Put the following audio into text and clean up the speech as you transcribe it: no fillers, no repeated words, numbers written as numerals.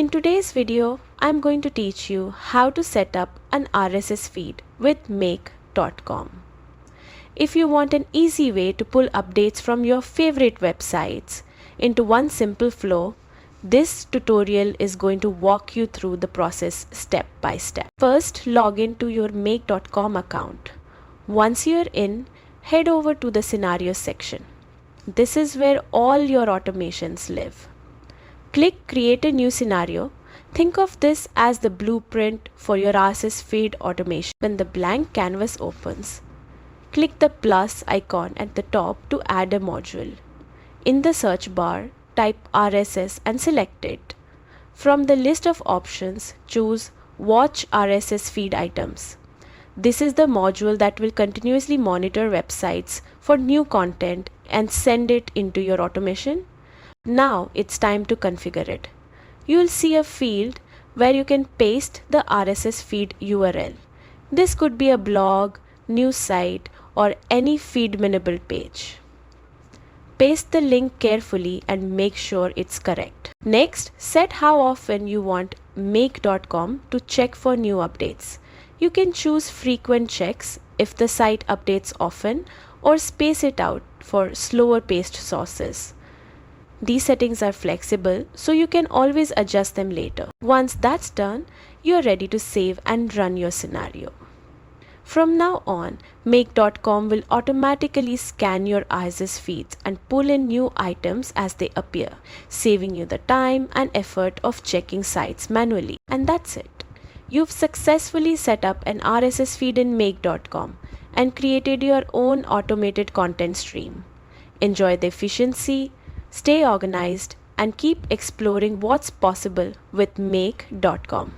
In today's video, I'm going to teach you how to set up an RSS feed with make.com. If you want an easy way to pull updates from your favorite websites into one simple flow, this tutorial is going to walk you through the process step by step. First, log into your make.com account. Once you're in, head over to the scenarios section. This is where all your automations live. Click Create a new scenario. Think of this as the blueprint for your RSS feed automation. When the blank canvas opens, click the plus icon at the top to add a module. In the search bar, type RSS and select it. From the list of options, choose Watch RSS Feed Items. This is the module that will continuously monitor websites for new content and send it into your automation. Now it's time to configure it. You'll see a field where you can paste the RSS feed URL. This could be a blog, news site, or any feed enabled page. Paste the link carefully and make sure it's correct. Next, set how often you want make.com to check for new updates. You can choose frequent checks if the site updates often, or space it out for slower paced sources. These settings are flexible, so you can always adjust them later. Once that's done, you're ready to save and run your scenario. From now on, make.com will automatically scan your RSS feeds and pull in new items as they appear, saving you the time and effort of checking sites manually. And that's it. You've successfully set up an RSS feed in make.com and created your own automated content stream. Enjoy the efficiency, stay organized, and keep exploring what's possible with make.com.